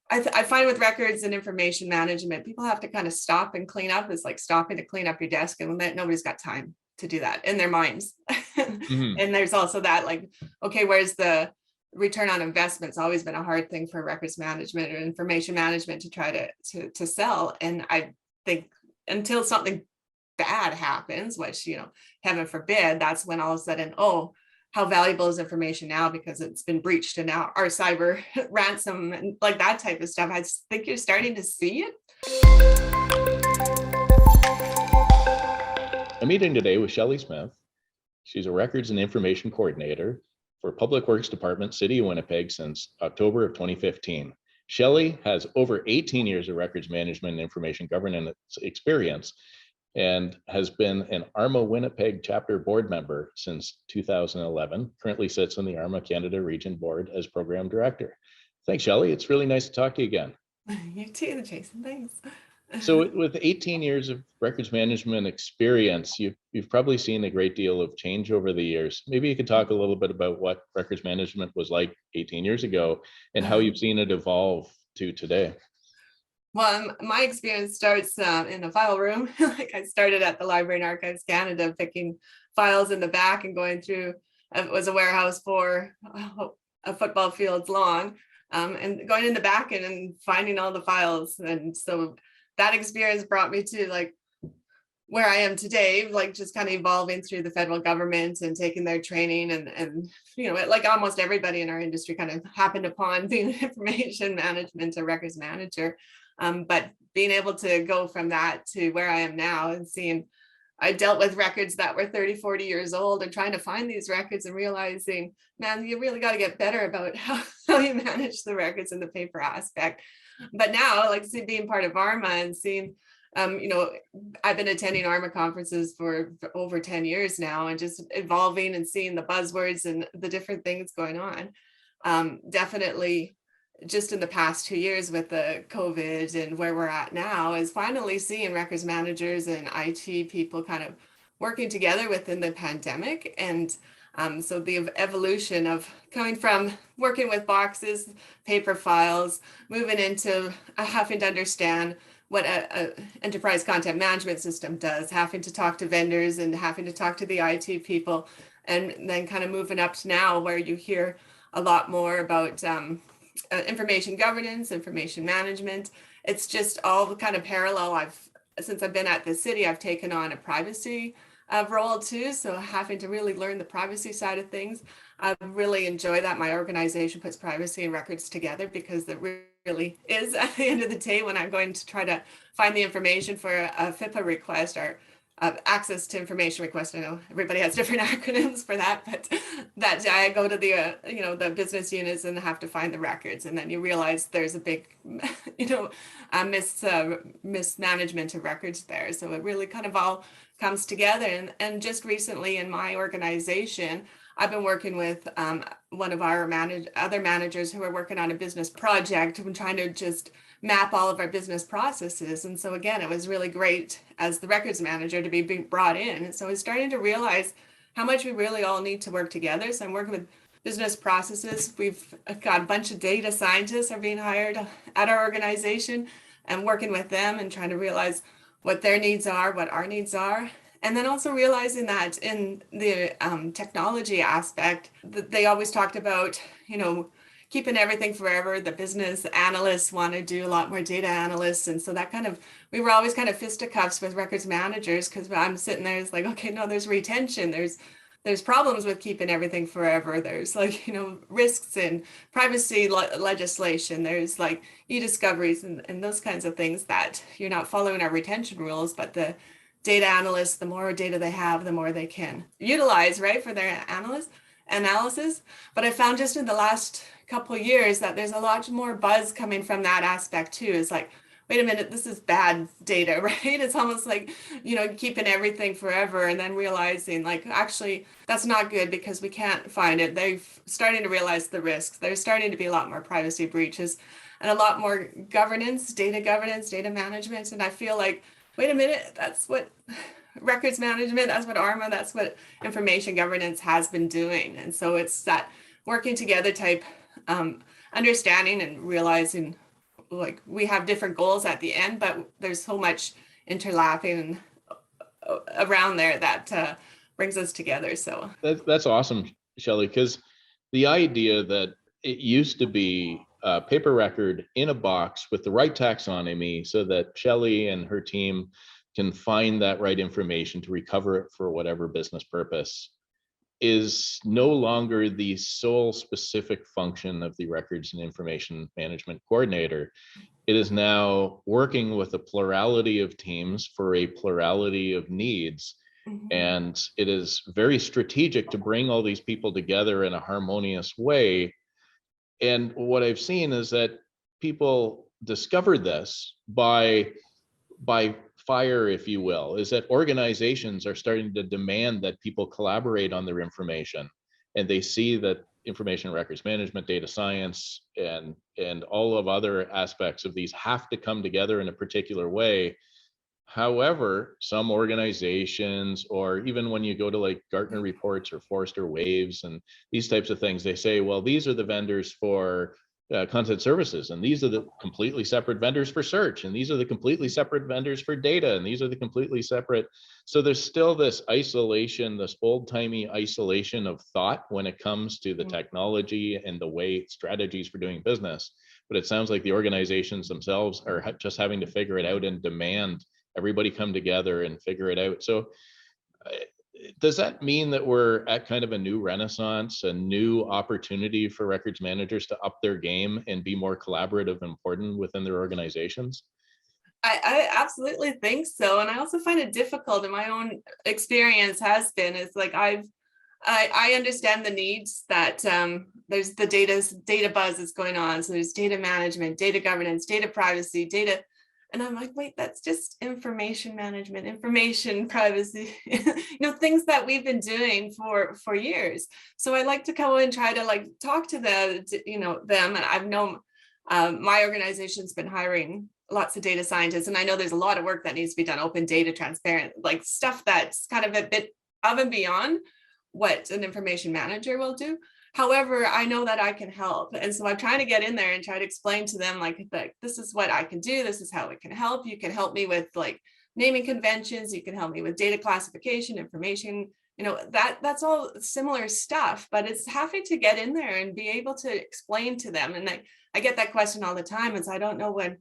I find with records and information management, people have to kind of stop and clean up. It's like stopping to clean up your desk, and nobody's got time to do that in their minds. Mm-hmm. And there's also that, like, okay, where's the return on investment? It's always been a hard thing for records management or information management to try to sell. And I think until something bad happens, which, heaven forbid, that's when all of a sudden, oh, how valuable is information now because it's been breached, and now our cyber ransom and like that type of stuff. I think you're starting to see it. I'm meeting today with Shelly Smith. She's a records and information coordinator for Public Works Department, City of Winnipeg since October of 2015. Shelly has over 18 years of records management and information governance experience and has been an ARMA Winnipeg Chapter board member since 2011, currently sits on the ARMA Canada Region board as program director. Thanks, Shelly. It's really nice to talk to you again. You too, Jason. Thanks. So with 18 years of records management experience, you've probably seen a great deal of change over the years. Maybe you could talk a little bit about what records management was like 18 years ago and how you've seen it evolve to today. Well, my experience starts in the file room. Like I started at the Library and Archives Canada, picking files in the back and going through. It was a warehouse for a football field's long, and going in the back and finding all the files. And so that experience brought me to like where I am today, like just kind of evolving through the federal government and taking their training and like almost everybody in our industry kind of happened upon being information management or records manager. But being able to go from that to where I am now and seeing, I dealt with records that were 30, 40 years old and trying to find these records and realizing, man, you really got to get better about how you manage the records in the paper aspect. But now, like being part of ARMA and seeing, I've been attending ARMA conferences for over 10 years now and just evolving and seeing the buzzwords and the different things going on. Definitely just in the past 2 years with the COVID and where we're at now is finally seeing records managers and IT people kind of working together within the pandemic. And so the evolution of coming from working with boxes, paper files, moving into having to understand what a enterprise content management system does, having to talk to vendors and having to talk to the IT people, and then kind of moving up to now where you hear a lot more about information governance, information management. It's just all kind of parallel. Since I've been at the city, I've taken on a privacy role too. So having to really learn the privacy side of things. I really enjoy that. My organization puts privacy and records together because it really is at the end of the day when I'm going to try to find the information for a FIPA request or access to information request. I know everybody has different acronyms for that, but that I go to the the business units and have to find the records, and then you realize there's a big mismanagement of records there. So it really kind of all comes together. And just recently in my organization, I've been working with one of our other managers who are working on a business project and trying to just map all of our business processes. And so again, it was really great as the records manager to be brought in. And so I was starting to realize how much we really all need to work together. So I'm working with business processes. We've got a bunch of data scientists are being hired at our organization and working with them and trying to realize what their needs are, what our needs are. And then also realizing that in the technology aspect, that they always talked about, keeping everything forever. The business analysts want to do a lot more data analysts. And so that we were always kind of fisticuffs with records managers because I'm sitting there, it's like, okay, no, there's retention. There's problems with keeping everything forever. There's risks in privacy legislation. There's like e-discoveries and those kinds of things that you're not following our retention rules, but the data analysts, the more data they have, the more they can utilize, right, for their analysis. But I found just in the last couple of years that there's a lot more buzz coming from that aspect too. It's like, wait a minute, this is bad data, right? It's almost like, keeping everything forever and then realizing like, actually, that's not good because we can't find it. They're starting to realize the risks. There's starting to be a lot more privacy breaches and a lot more governance, data management. And I feel like, wait a minute, that's what records management, that's what ARMA, that's what information governance has been doing. And so it's that working together type understanding and realizing like we have different goals at the end, but there's so much interlapping around there that brings us together. So That's awesome, Shelly, because the idea that it used to be a paper record in a box with the right taxonomy so that Shelly and her team can find that right information to recover it for whatever business purpose is no longer the sole specific function of the records and information management coordinator. It is now working with a plurality of teams for a plurality of needs. And it is very strategic to bring all these people together in a harmonious way. And what I've seen is that people discovered this by fire, if you will, is that organizations are starting to demand that people collaborate on their information. And they see that information records management, data science, and all of other aspects of these have to come together in a particular way. However, some organizations, or even when you go to like Gartner reports or Forrester Waves and these types of things, they say, well, these are the vendors for content services, and these are the completely separate vendors for search, and these are the completely separate vendors for data, and these are the completely separate. So there's still this isolation, this old-timey isolation of thought when it comes to the technology and the way strategies for doing business. But it sounds like the organizations themselves are just having to figure it out and demand everybody come together and figure it out. So does that mean that we're at kind of a new renaissance, a new opportunity for records managers to up their game and be more collaborative and important within their organizations? I absolutely think so. And I also find it difficult, in my own experience has been, it's like I understand the needs that there's the data buzz is going on. So there's data management, data governance, data privacy, data. And I'm like, wait, that's just information management, information privacy, things that we've been doing for years. So I like to go and try to like talk to them, and I've known my organization's been hiring lots of data scientists. And I know there's a lot of work that needs to be done, open data, transparent, like stuff that's kind of a bit above and beyond what an information manager will do. However, I know that I can help. And so I'm trying to get in there and try to explain to them, like this is what I can do. This is how it can help. You can help me with like naming conventions. You can help me with data classification, information, that's all similar stuff, but it's having to get in there and be able to explain to them. And I get that question all the time. Is I don't know when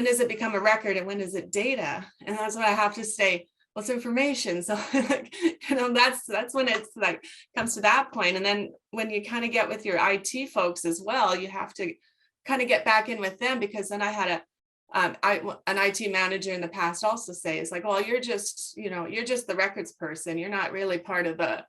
does it become a record and when is it data? And that's what I have to say. What's information? So that's when it's like comes to that point. And then when you kind of get with your IT folks as well, you have to kind of get back in with them, because then I had an IT manager in the past also say, it's like, well, you're just the records person. You're not really part of the,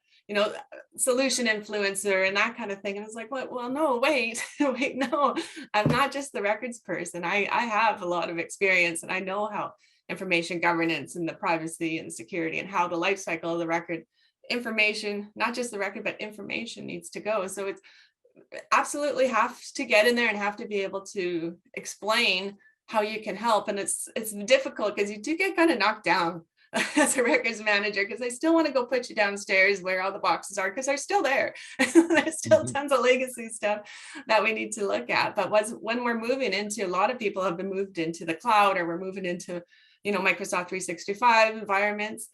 solution influencer and that kind of thing. And it's like, well, no, wait, no, I'm not just the records person. I have a lot of experience, and I know how information governance and the privacy and security and how the life cycle of the record information, not just the record, but information needs to go. So it's absolutely have to get in there and have to be able to explain how you can help. And it's difficult because you do get kind of knocked down as a records manager, because they still want to go put you downstairs where all the boxes are, because they're still there. There's still tons of legacy stuff that we need to look at. But when we're moving into, a lot of people have been moved into the cloud, or we're moving into Microsoft 365 environments,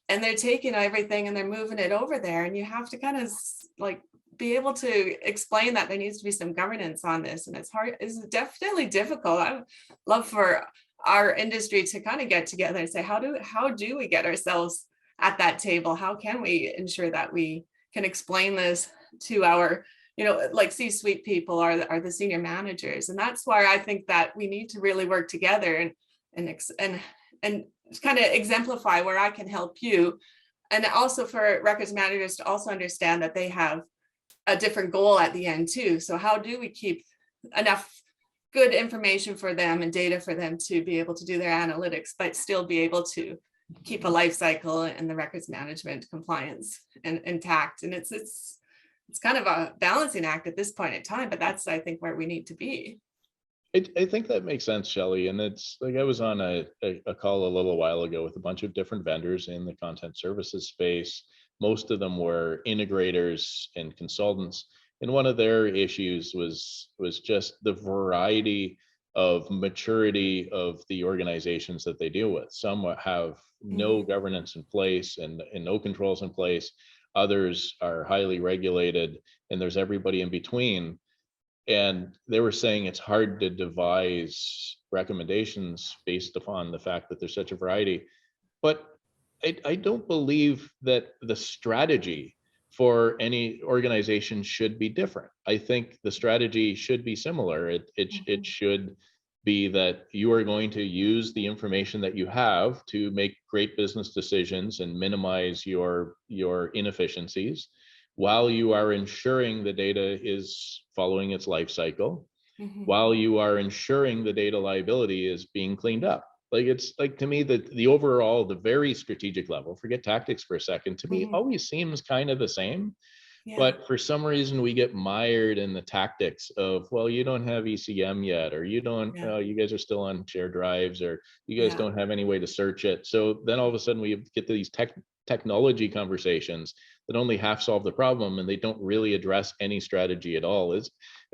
and they're taking everything and they're moving it over there. And you have to kind of like be able to explain that there needs to be some governance on this. And it's definitely difficult. I would love for our industry to kind of get together and say, how do we get ourselves at that table? How can we ensure that we can explain this to our, like C-suite people are the senior managers? And that's why I think that we need to really work together and kind of exemplify where I can help you. And also for records managers to also understand that they have a different goal at the end too. So how do we keep enough good information for them and data for them to be able to do their analytics, but still be able to keep a life cycle and the records management compliance intact? And it's kind of a balancing act at this point in time, but that's, I think, where we need to be. I think that makes sense, Shelly. And it's like I was on a call a little while ago with a bunch of different vendors in the content services space. Most of them were integrators and consultants. And one of their issues was just the variety of maturity of the organizations that they deal with. Some have no governance in place and no controls in place. Others are highly regulated, and there's everybody in between. And they were saying it's hard to devise recommendations based upon the fact that there's such a variety. But I don't believe that the strategy for any organization should be different. I think the strategy should be similar. It should be that you are going to use the information that you have to make great business decisions and minimize your inefficiencies while you are ensuring the data is following its life cycle, while you are ensuring the data liability is being cleaned up. Like, it's like, to me, the overall, the very strategic level, forget tactics for a second, to me always seems kind of the same. Yeah. But for some reason we get mired in the tactics of, well, you don't have ECM yet, or you don't, you guys are still on shared drives, or you guys don't have any way to search it. So then all of a sudden we get these technology conversations that only half solve the problem, and they don't really address any strategy at all.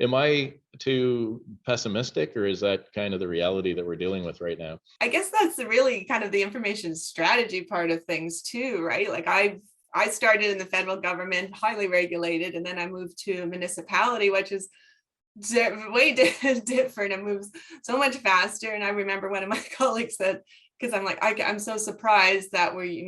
Am I too pessimistic, or is that kind of the reality that we're dealing with right now? I guess that's really kind of the information strategy part of things too, right? Like I started in the federal government, highly regulated, and then I moved to a municipality, which is way different. It moves so much faster. And I remember one of my colleagues said, because I'm like, I'm so surprised that we're,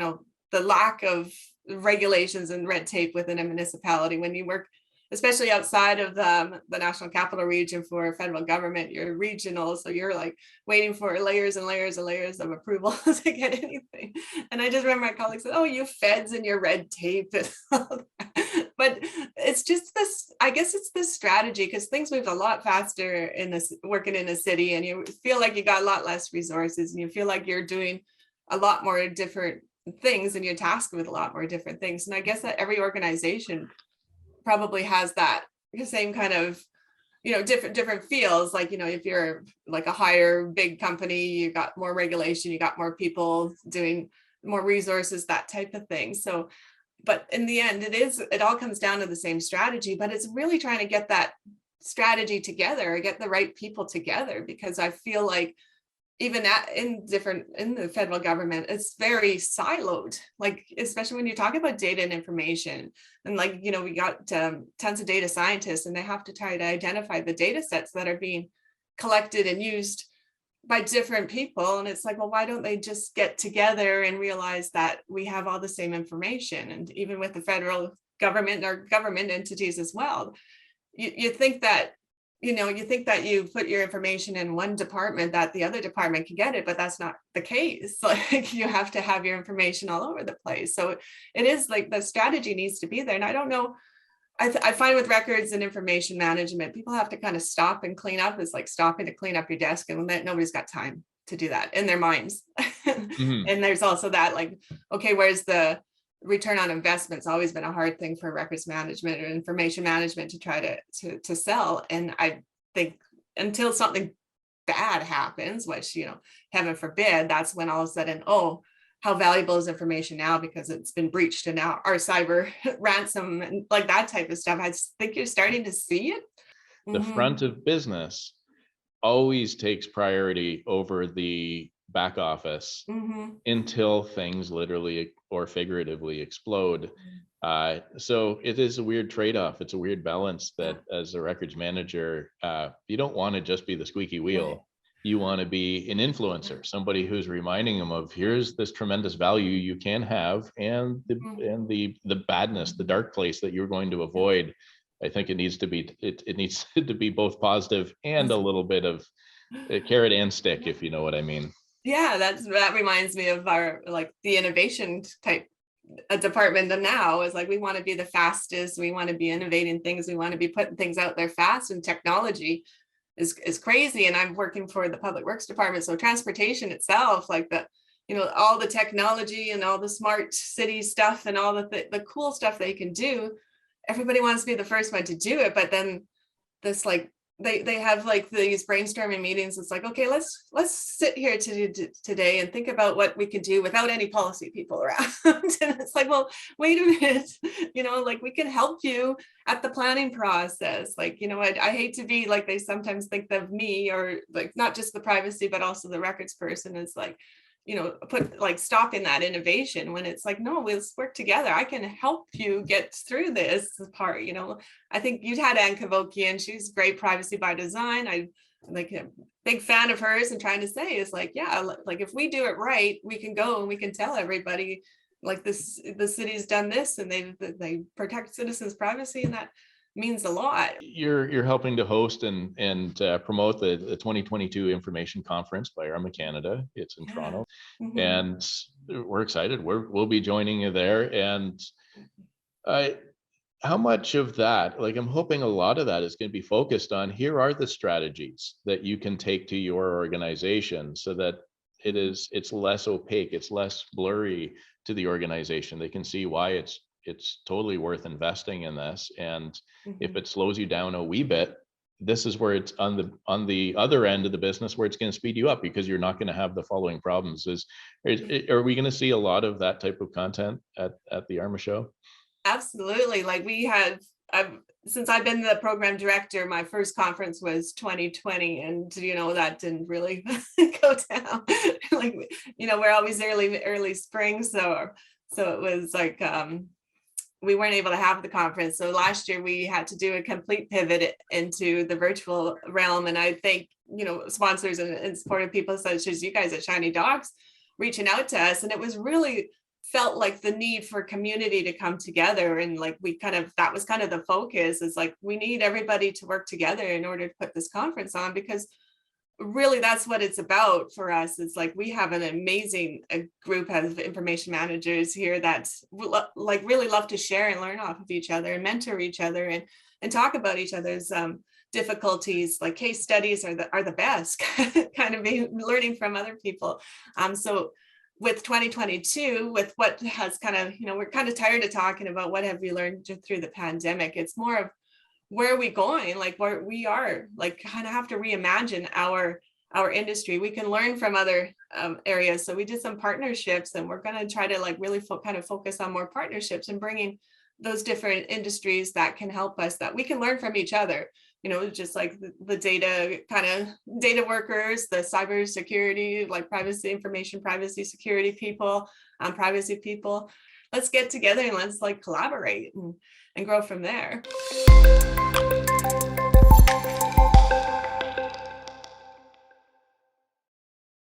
the lack of regulations and red tape within a municipality. When you work, especially outside of the national capital region for federal government, you're regional. So you're like waiting for layers and layers and layers of approval to get anything. And I just remember my colleagues said, oh, you feds and your red tape. But it's just this, I guess it's this strategy, because things move a lot faster in this, working in a city, and you feel like you got a lot less resources, and you feel like you're doing a lot more different things, and you're tasked with a lot more different things. And I guess that every organization probably has that same kind of, different feels. Like, if you're like a higher big company, you got more regulation, you got more people doing more resources, that type of thing. So, but in the end, it all comes down to the same strategy, but it's really trying to get that strategy together, get the right people together, because I feel like even in the federal government, it's very siloed, like, especially when you talk about data and information. And like, we got tons of data scientists, and they have to try to identify the data sets that are being collected and used by different people. And it's like, well, why don't they just get together and realize that we have all the same information? And even with the federal government or government entities as well, you think that you put your information in one department, that the other department can get it, but that's not the case. Like, you have to have your information all over the place. So it is like the strategy needs to be there. And I don't know, I find with records and information management, people have to kind of stop and clean up. It's like stopping to clean up your desk, and nobody's got time to do that in their minds. And there's also that, like, okay, where's the return on investment? It's always been a hard thing for records management or information management to try to sell. And I think until something bad happens, which, heaven forbid, that's when all of a sudden, oh, how valuable is information now because it's been breached, and now our cyber ransom and like that type of stuff. I think you're starting to see it. The front of business always takes priority over the back office until things literally or figuratively explode. So it is a weird trade-off. It's a weird balance that as a records manager, you don't want to just be the squeaky wheel. You want to be an influencer, somebody who's reminding them of, here's this tremendous value you can have, and the badness, the dark place that you're going to avoid. I think it needs to be both positive and a little bit of a carrot and stick, if you know what I mean. Yeah, that reminds me of our, like, the innovation type department. And now is like, we want to be the fastest, we want to be innovating things, we want to be putting things out there fast, and technology is crazy. And I'm working for the public works department, so transportation itself, like all the technology and all the smart city stuff and all the cool stuff they can do, everybody wants to be the first one to do it. But then this, like, they have like these brainstorming meetings. It's like, okay, let's sit here today and think about what we could do without any policy people around. And it's like, well, wait a minute, like we can help you at the planning process. Like, I hate to be like, they sometimes think of me, or like not just the privacy, but also the records person is like, put like stopping that innovation, when it's like, no, let's work together. I can help you get through this part. I think you'd had Ann Kavokian. She's great privacy by design. I'm like a big fan of hers, and trying to say is like, yeah, like if we do it right, we can go and we can tell everybody like this, the city's done this, and they protect citizens' privacy, and that means a lot. You're helping to host and promote the 2022 Information Conference by ARMA Canada. It's in Toronto, and we're excited. We'll be joining you there. And how much of that, like I'm hoping a lot of that is going to be focused on, here are the strategies that you can take to your organization so that it's less opaque, it's less blurry to the organization. They can see why it's totally worth investing in this. And if it slows you down a wee bit, this is where it's on the other end of the business where it's going to speed you up, because you're not going to have the following problems. Are we going to see a lot of that type of content at the ARMA show? Absolutely. Like since I've been the program director, my first conference was 2020, and that didn't really go down. Like, we're always early spring, so it was like we weren't able to have the conference. So last year we had to do a complete pivot into the virtual realm, and I thank sponsors and supportive people such as you guys at Shinydocs reaching out to us. And it was really felt like the need for community to come together, and like that was kind of the focus, is like we need everybody to work together in order to put this conference on, because really that's what it's about for us. It's like we have an amazing group of information managers here that like really love to share and learn off of each other and mentor each other and talk about each other's difficulties. Like case studies are the best kind of learning from other people. So with 2022, with what has kind of, we're kind of tired of talking about what have we learned through the pandemic. It's more of where are we going, like where we are, like kind of have to reimagine our industry. We can learn from other areas. So we did some partnerships, and we're going to try to like really kind of focus on more partnerships and bringing those different industries that can help us, that we can learn from each other. Just like the data workers, the cybersecurity, like information privacy security people, privacy people. Let's get together and let's like collaborate and grow from there.